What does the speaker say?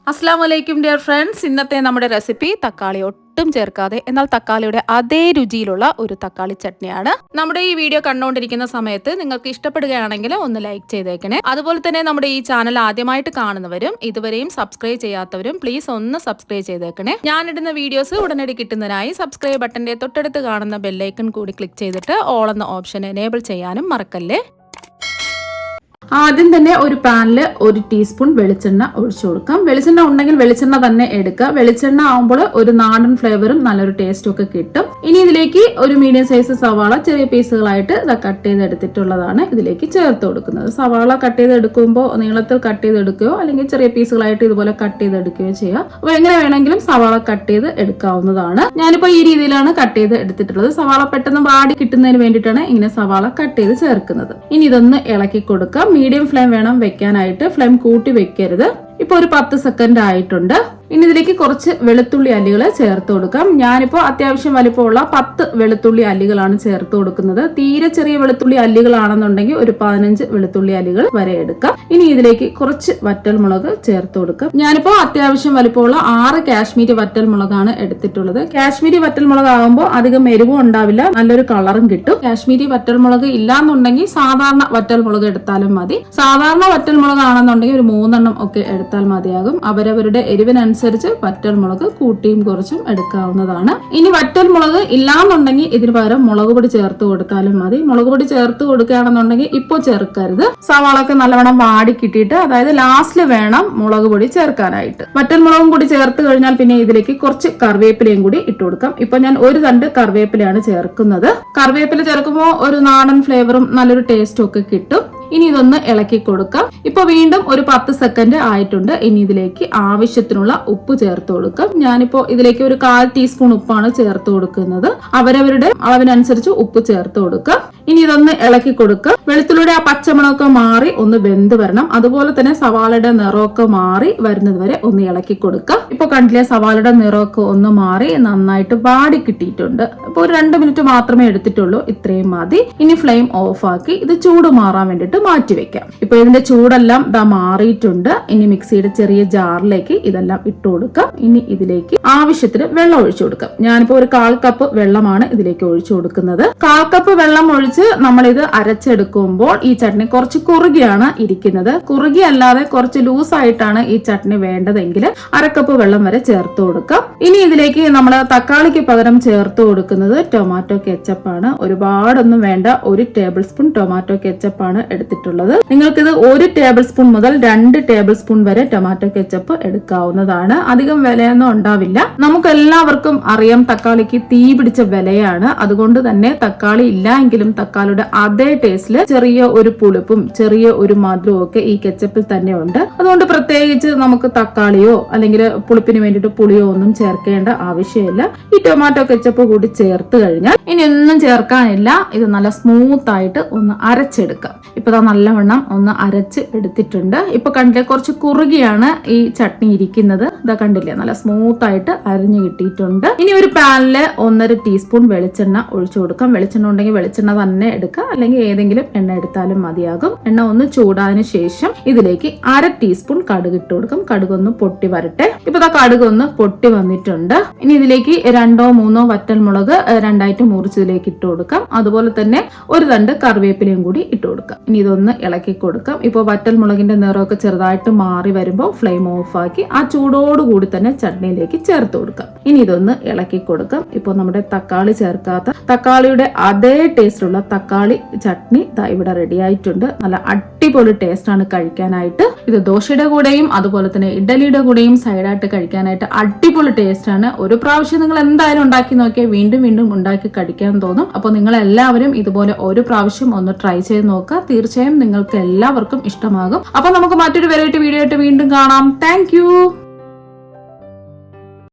അസ്സലാമലൈക്കും dear friends. ഇന്നത്തെ നമ്മുടെ റെസിപ്പി തക്കാളി ഒട്ടും ചേർക്കാതെ എന്നാൽ തക്കാളിയുടെ അതേ രുചിയിലുള്ള ഒരു തക്കാളി ചട്നിയാണ്. നമ്മുടെ ഈ വീഡിയോ കണ്ടുകൊണ്ടിരിക്കുന്ന സമയത്ത് നിങ്ങൾക്ക് ഇഷ്ടപ്പെടുകയാണെങ്കിൽ ഒന്ന് ലൈക്ക് ചെയ്തേക്കണേ. അതുപോലെ തന്നെ നമ്മുടെ ഈ ചാനൽ ആദ്യമായിട്ട് കാണുന്നവരും ഇതുവരെയും സബ്സ്ക്രൈബ് ചെയ്യാത്തവരും പ്ലീസ് ഒന്ന് സബ്സ്ക്രൈബ് ചെയ്തേക്കണേ. ഞാനിടുന്ന വീഡിയോസ് ഉടനടി കിട്ടുന്നതിനായി സബ്സ്ക്രൈബ് ബട്ടന്റെ തൊട്ടടുത്ത് കാണുന്ന ബെല്ലൈക്കൺ കൂടി ക്ലിക്ക് ചെയ്തിട്ട് ഓൾ എന്ന ഓപ്ഷൻ എനേബിൾ ചെയ്യാനും മറക്കല്ലേ. ആദ്യം തന്നെ ഒരു പാനിൽ 1 ടീസ്പൂൺ വെളിച്ചെണ്ണ ഒഴിച്ചു കൊടുക്കാം. വെളിച്ചെണ്ണ ഉണ്ടെങ്കിൽ വെളിച്ചെണ്ണ തന്നെ എടുക്കുക. വെളിച്ചെണ്ണ ആവുമ്പോൾ ഒരു നാടൻ ഫ്ലേവറും നല്ലൊരു ടേസ്റ്റും ഒക്കെ കിട്ടും. ഇനി ഇതിലേക്ക് ഒരു മീഡിയം സൈസ് സവാള ചെറിയ പീസുകളായിട്ട് കട്ട് ചെയ്തെടുത്തിട്ടുള്ളതാണ് ഇതിലേക്ക് ചേർത്ത് കൊടുക്കുന്നത്. സവാള കട്ട് ചെയ്തെടുക്കുമ്പോൾ നീളത്തിൽ കട്ട് ചെയ്തെടുക്കുകയോ അല്ലെങ്കിൽ ചെറിയ പീസുകളായിട്ട് ഇതുപോലെ കട്ട് ചെയ്തെടുക്കുകയോ ചെയ്യുക. അപ്പോൾ എങ്ങനെ വേണമെങ്കിലും സവാള കട്ട് ചെയ്ത് എടുക്കാവുന്നതാണ്. ഞാനിപ്പോൾ ഈ രീതിയിലാണ് കട്ട് ചെയ്ത് എടുത്തിട്ടുള്ളത്. സവാള പെട്ടെന്ന് വാടി കിട്ടുന്നതിന് വേണ്ടിയിട്ടാണ് ഇങ്ങനെ സവാള കട്ട് ചെയ്ത് ചേർക്കുന്നത്. ഇനി ഇതൊന്ന് ഇളക്കി കൊടുക്കാം. മീഡിയം ഫ്ലെയിം വേണം വെക്കാനായിട്ട്, ഫ്ലെയിം കൂട്ടി വെക്കരുത്. ഇപ്പൊ ഒരു 10 സെക്കൻഡ് ആയിട്ടുണ്ട്. ഇനി ഇതിലേക്ക് കുറച്ച് വെളുത്തുള്ളി അല്ലികൾ ചേർത്ത് കൊടുക്കാം. ഞാനിപ്പോൾ അത്യാവശ്യം വലിപ്പമുള്ള 10 വെളുത്തുള്ളി അല്ലികളാണ് ചേർത്ത് കൊടുക്കുന്നത്. തീരെ ചെറിയ വെളുത്തുള്ളി അല്ലികളാണെന്നുണ്ടെങ്കിൽ ഒരു 15 വെളുത്തുള്ളി അല്ലികൾ വരെ എടുക്കാം. ഇനി ഇതിലേക്ക് കുറച്ച് വറ്റൽമുളക് ചേർത്ത് കൊടുക്കാം. ഞാനിപ്പോൾ അത്യാവശ്യം വലിപ്പമുള്ള 6 കാശ്മീരി വറ്റൽമുളകാണ് എടുത്തിട്ടുള്ളത്. കാശ്മീരി വറ്റൽമുളക് ആകുമ്പോൾ അധികം എരിവും ഉണ്ടാവില്ല, നല്ലൊരു കളറും കിട്ടും. കാശ്മീരി വറ്റൽമുളക് ഇല്ലാന്നുണ്ടെങ്കിൽ സാധാരണ വറ്റൽമുളക് എടുത്താലും മതി. സാധാരണ വറ്റൽമുളക് ആണെന്നുണ്ടെങ്കിൽ ഒരു 3 എണ്ണം ഒക്കെ എടുത്താൽ മതിയാകും. അവരവരുടെ എരിവിനനുസരിച്ച് വറ്റൽമുളക് കൂട്ടിയും കുറച്ചും എടുക്കാവുന്നതാണ്. ഇനി വറ്റൽമുളക് ഇല്ലാന്നുണ്ടെങ്കിൽ ഇതിന് പകരം മുളക് പൊടി ചേർത്ത് കൊടുത്താലും മതി. മുളക് പൊടി ചേർത്ത് കൊടുക്കുകയാണെന്നുണ്ടെങ്കിൽ ഇപ്പോൾ ചേർക്കരുത്. സവാളൊക്കെ നല്ലവണ്ണം വാടി കിട്ടിയിട്ട്, അതായത് ലാസ്റ്റിൽ വേണം മുളക് പൊടി ചേർക്കാനായിട്ട്. വറ്റൽമുളകും കൂടി ചേർത്ത് കഴിഞ്ഞാൽ പിന്നെ ഇതിലേക്ക് കുറച്ച് കറിവേപ്പിലയും കൂടി ഇട്ട് കൊടുക്കാം. ഇപ്പൊ ഞാൻ ഒരു തണ്ട് കറിവേപ്പിലയാണ് ചേർക്കുന്നത്. കറിവേപ്പില ചേർക്കുമ്പോൾ ഒരു നാടൻ ഫ്ലേവറും നല്ലൊരു ടേസ്റ്റും ഒക്കെ കിട്ടും. ഇനി ഇതൊന്ന് ഇളക്കി കൊടുക്കാം. ഇപ്പൊ വീണ്ടും ഒരു 10 സെക്കൻഡ് ആയിട്ടുണ്ട്. ഇനി ഇതിലേക്ക് ആവശ്യത്തിനുള്ള ഉപ്പ് ചേർത്ത് കൊടുക്കാം. ഞാനിപ്പോ ഇതിലേക്ക് ഒരു 1/4 ടീസ്പൂൺ ഉപ്പാണ് ചേർത്ത് കൊടുക്കുന്നത്. അവരവരുടെ അളവിനനുസരിച്ച് ഉപ്പ് ചേർത്ത് കൊടുക്കാം. ഇനി ഇതൊന്ന് ഇളക്കി കൊടുക്കുക. വെളുത്തുള്ളിയുടെ ആ പച്ചമണമൊക്കെ മാറി ഒന്ന് വെന്ത് വരണം. അതുപോലെ തന്നെ സവാളയുടെ നിറമൊക്കെ മാറി വരുന്നത് വരെ ഒന്ന് ഇളക്കി കൊടുക്കുക. ഇപ്പൊ കണ്ടില്ലേ, സവാളയുടെ നിറമൊക്കെ ഒന്ന് മാറി നന്നായിട്ട് വാടി കിട്ടിയിട്ടുണ്ട്. ഇപ്പൊ ഒരു 2 മിനിറ്റ് മാത്രമേ എടുത്തിട്ടുള്ളൂ. ഇത്രയും മതി. ഇനി ഫ്ലെയിം ഓഫ് ആക്കി ഇത് ചൂട് മാറാൻ വേണ്ടിട്ട് മാറ്റി വെക്കാം. ഇപ്പൊ ഇതിന്റെ ചൂടെല്ലാം മാറിയിട്ടുണ്ട്. ഇനി മിക്സിയുടെ ചെറിയ ജാറിലേക്ക് ഇതെല്ലാം ഇട്ട് കൊടുക്കാം. ഇനി ഇതിലേക്ക് ആവശ്യത്തിന് വെള്ളം ഒഴിച്ചു കൊടുക്കാം. ഞാനിപ്പോ ഒരു 1/4 കപ്പ് വെള്ളമാണ് ഇതിലേക്ക് ഒഴിച്ചു കൊടുക്കുന്നത്. 1/4 കപ്പ് വെള്ളം ഒഴിച്ച് നമ്മൾ ഇത് അരച്ചെടുക്കുമ്പോൾ ഈ ചട്നി കുറച്ച് കുറുകിയാണ് ഇരിക്കുന്നത്. കുറുകി അല്ലാതെ കുറച്ച് ലൂസ് ആയിട്ടാണ് ഈ ചട്നി വേണ്ടതെങ്കിൽ 1/2 കപ്പ് വെള്ളം വരെ ചേർത്ത് കൊടുക്കാം. ഇനി ഇതിലേക്ക് നമ്മൾ തക്കാളിക്ക് പകരം ചേർത്ത് കൊടുക്കുന്നത് ടൊമാറ്റോ കെച്ചപ്പ് ആണ്. ഒരുപാടൊന്നും വേണ്ട, 1 ടേബിൾ സ്പൂൺ ടൊമാറ്റോ കെച്ചപ്പ് ആണ് എടുത്തിട്ടുള്ളത്. നിങ്ങൾക്കിത് 1 ടേബിൾ സ്പൂൺ മുതൽ 2 ടേബിൾ സ്പൂൺ വരെ ടൊമാറ്റോ കെച്ചപ്പ് എടുക്കാവുന്നതാണ്. അധികം വിലയൊന്നും ഉണ്ടാവില്ല. നമുക്ക് എല്ലാവർക്കും അറിയാം തക്കാളിക്ക് തീ പിടിച്ച വിലയാണ്. അതുകൊണ്ട് തന്നെ തക്കാളി ഇല്ല എങ്കിലും തക്കാളിയുടെ അതേ ടേസ്റ്റില് ചെറിയ ഒരു പുളിപ്പും ചെറിയ ഒരു മധുരവും ഒക്കെ ഈ കെച്ചപ്പിൽ തന്നെ ഉണ്ട്. അതുകൊണ്ട് പ്രത്യേകിച്ച് നമുക്ക് തക്കാളിയോ അല്ലെങ്കിൽ പുളിപ്പിന് വേണ്ടിയിട്ട് പുളിയോ ഒന്നും ചേർക്കേണ്ട ആവശ്യമില്ല. ഈ ടൊമാറ്റോ കെച്ചപ്പ് കൂടി ചേർത്ത് കഴിഞ്ഞാൽ ഇനി ഒന്നും ചേർക്കാനില്ല. ഇത് നല്ല സ്മൂത്ത് ആയിട്ട് ഒന്ന് അരച്ചെടുക്കാം. ഇപ്പൊ നല്ലവണ്ണം ഒന്ന് അരച്ച് എടുത്തിട്ടുണ്ട്. ഇപ്പൊ കണ്ടില്ലേ, കുറച്ച് കുറുകിയാണ് ഈ ചട്നി ഇരിക്കുന്നത്. ഇതാ കണ്ടില്ലേ, നല്ല സ്മൂത്ത് ആയിട്ട് അരിഞ്ഞു കിട്ടിയിട്ടുണ്ട്. ഇനി ഒരു പാനില് 1.5 ടീസ്പൂൺ വെളിച്ചെണ്ണ ഒഴിച്ചു കൊടുക്കാം. വെളിച്ചെണ്ണ ഉണ്ടെങ്കിൽ വെളിച്ചെണ്ണ തന്നെ എടുക്കുക, അല്ലെങ്കിൽ ഏതെങ്കിലും എണ്ണ എടുത്താലും മതിയാകും. എണ്ണ ഒന്ന് ചൂടാതിന് ശേഷം ഇതിലേക്ക് 1/2 ടീസ്പൂൺ കടുക് ഇട്ട് കൊടുക്കാം. കടുക് ഒന്ന് പൊട്ടി വരട്ടെ. ഇപ്പൊ കടുക് ഒന്ന് പൊട്ടി വന്നിട്ടുണ്ട്. ഇനി ഇതിലേക്ക് 2 or 3 വറ്റൽമുളക് 2ആയിട്ട് മുറിച്ചതിലേക്ക് ഇട്ട് കൊടുക്കാം. അതുപോലെ തന്നെ ഒരു തണ്ട് കറിവേപ്പിലയും കൂടി ഇട്ട് കൊടുക്കാം. ഇനി ഇതൊന്ന് ഇളക്കി കൊടുക്കാം. ഇപ്പോൾ വറ്റൽമുളകിന്റെ നിറമൊക്കെ ചെറുതായിട്ട് മാറി വരുമ്പോൾ ഫ്ലെയിം ഓഫ് ആക്കി ആ ചൂടോടുകൂടി തന്നെ ചട്നിയിലേക്ക് ചേർത്ത് കൊടുക്കാം. ഇനി ഇതൊന്ന് ഇളക്കി കൊടുക്കാം. ഇപ്പോൾ നമ്മുടെ തക്കാളി ചേർക്കാത്ത തക്കാളിയുടെ അതേ ടേസ്റ്റുള്ള തക്കാളി ചട്നി ഇവിടെ റെഡി ആയിട്ടുണ്ട്. നല്ല അടിപൊളി ടേസ്റ്റ് ആണ് കഴിക്കാനായിട്ട്. ഇത് ദോശയുടെ കൂടെയും അതുപോലെ തന്നെ ഇഡലിയുടെ കൂടെയും സൈഡായിട്ട് കഴിക്കാനായിട്ട് അടിപൊളി ടേസ്റ്റ് ആണ്. ഒരു പ്രാവശ്യം നിങ്ങൾ എന്തായാലും ഉണ്ടാക്കി നോക്കിയാൽ വീണ്ടും വീണ്ടും ഉണ്ടാക്കി കഴിക്കാൻ തോന്നും. അപ്പോൾ നിങ്ങൾ എല്ലാവരും ഇതുപോലെ ഒരു പ്രാവശ്യം ഒന്ന് ട്രൈ ചെയ്ത് നോക്കുക. തീർച്ചയായും നിങ്ങൾക്ക് എല്ലാവർക്കും ഇഷ്ടമാകും. അപ്പൊ നമുക്ക് മറ്റൊരു വെറൈറ്റി വീഡിയോ ആയിട്ട് വീണ്ടും കാണാം. താങ്ക്